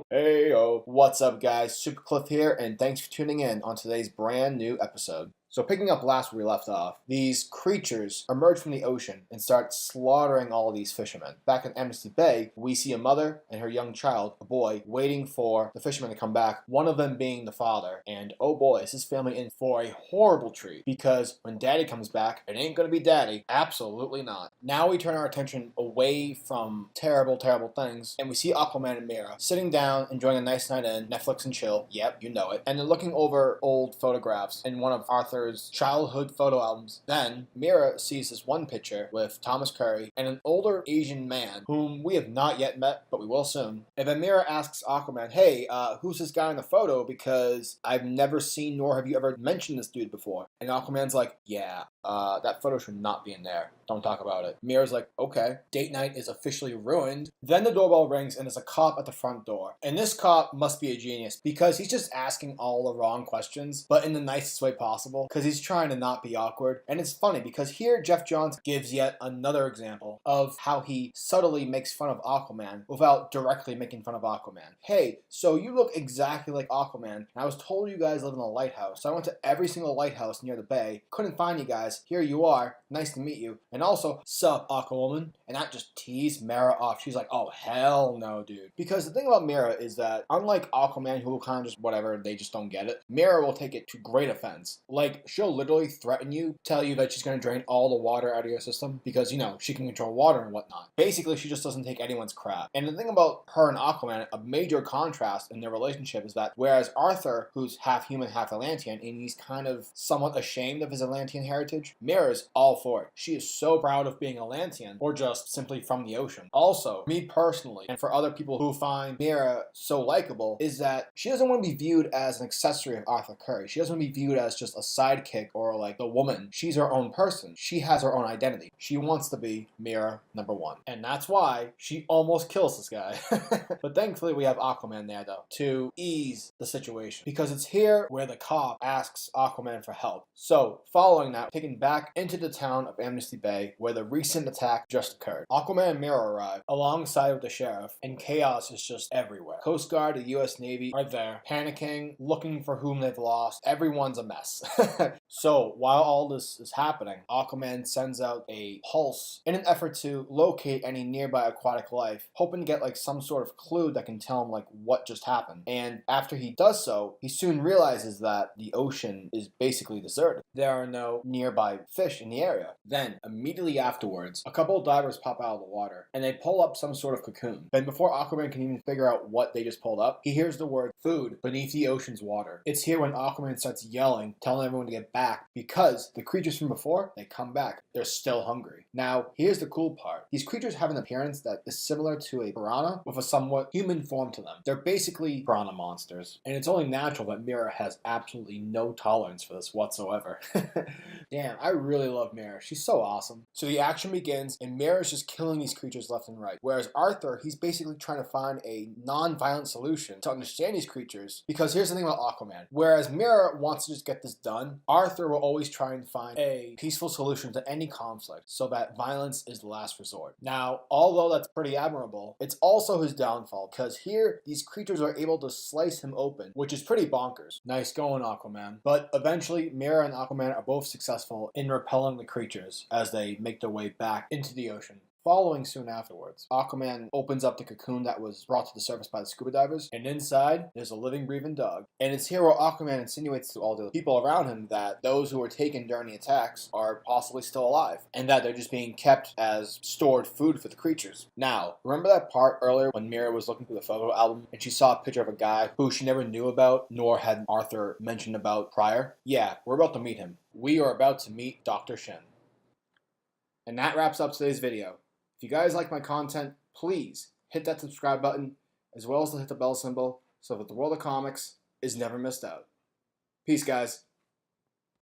Hey yo, what's up guys? SuperCliff here, and thanks for tuning in on today's brand new episode. So picking up last where we left off, these creatures emerge from the ocean and start slaughtering all of these fishermen. Back in Amnesty Bay, we see a mother and her young child, a boy, waiting for the fishermen to come back, one of them being the father. And oh boy, is his family in for a horrible treat, because when daddy comes back, it ain't gonna be daddy. Absolutely not. Now we turn our attention away from terrible, terrible things, and we see Aquaman and Mera sitting down, enjoying a nice night in, Netflix and chill, yep, you know it, and they're looking over old photographs in one of Arthur's childhood photo albums. Then Mera sees this one picture with Thomas Curry and an older Asian man whom we have not yet met, but we will soon. And then Mera asks Aquaman, hey, who's this guy in the photo, because I've never seen nor have you ever mentioned this dude before. And Aquaman's like, yeah, that photo should not be in there. Don't talk about it. Mira's like, okay. Date night is officially ruined. Then the doorbell rings and there's a cop at the front door. And this cop must be a genius, because he's just asking all the wrong questions, but in the nicest way possible, because he's trying to not be awkward. And it's funny because here Jeff Johns gives yet another example of how he subtly makes fun of Aquaman without directly making fun of Aquaman. Hey, so you look exactly like Aquaman, and I was told you guys live in a lighthouse. So I went to every single lighthouse near the bay, couldn't find you guys. Here you are. Nice to meet you. And also, sup, Aquawoman? And that just teased Mera off. She's like, oh, hell no, dude. Because the thing about Mera is that, unlike Aquaman, who will kind of just whatever, they just don't get it, Mera will take it to great offense. Like, she'll literally threaten you, tell you that she's going to drain all the water out of your system because, you know, she can control water and whatnot. Basically, she just doesn't take anyone's crap. And the thing about her and Aquaman, a major contrast in their relationship is that whereas Arthur, who's half human, half Atlantean, and he's kind of somewhat ashamed of his Atlantean heritage, Mera's all for it. She is so proud of being Atlantean, or just simply from the ocean. Also, me personally, and for other people who find Mera so likable, is that she doesn't want to be viewed as an accessory of Arthur Curry. She doesn't want to be viewed as just a sidekick or like the woman. She's her own person. She has her own identity. She wants to be Mera #1. And that's why she almost kills this guy. But thankfully we have Aquaman there though, to ease the situation. Because it's here where the cop asks Aquaman for help. So, following that, taken back into the town of Amnesty Bay, where the recent attack just occurred. Aquaman and Mera arrive alongside of the sheriff, and chaos is just everywhere. Coast Guard, the US Navy are there, panicking, looking for whom they've lost. Everyone's a mess. So, while all this is happening, Aquaman sends out a pulse in an effort to locate any nearby aquatic life, hoping to get like some sort of clue that can tell him like what just happened. And after he does so, he soon realizes that the ocean is basically deserted. There are no nearby fish in the area. Then, immediately afterwards, a couple of divers pop out of the water, and they pull up some sort of cocoon. Then before Aquaman can even figure out what they just pulled up, he hears the word food beneath the ocean's water. It's here when Aquaman starts yelling, telling everyone to get back, because the creatures from before, they come back. They're still hungry. Now, here's the cool part. These creatures have an appearance that is similar to a piranha with a somewhat human form to them. They're basically piranha monsters, and it's only natural that Mera has absolutely no tolerance for this whatsoever. Damn, I really love Mera. She's so awesome. So the action begins, and Mera is just killing these creatures left and right. Whereas Arthur, he's basically trying to find a non-violent solution to understand these creatures, because here's the thing about Aquaman. Whereas Mera wants to just get this done, Arthur will always try and find a peaceful solution to any conflict, so that violence is the last resort. Now, although that's pretty admirable, it's also his downfall, because here, these creatures are able to slice him open, which is pretty bonkers. Nice going, Aquaman. But eventually, Mera and Aquaman are both successful in repelling the creatures as they make their way back into the ocean. Following soon afterwards, Aquaman opens up the cocoon that was brought to the surface by the scuba divers, and inside, there's a living, breathing dog. And it's here where Aquaman insinuates to all the people around him that those who were taken during the attacks are possibly still alive, and that they're just being kept as stored food for the creatures. Now, remember that part earlier when Mera was looking through the photo album, and she saw a picture of a guy who she never knew about, nor had Arthur mentioned about prior? Yeah, we're about to meet him. We are about to meet Dr. Shen. And that wraps up today's video. If you guys like my content, please hit that subscribe button, as well as hit the bell symbol, so that the world of comics is never missed out. Peace, guys.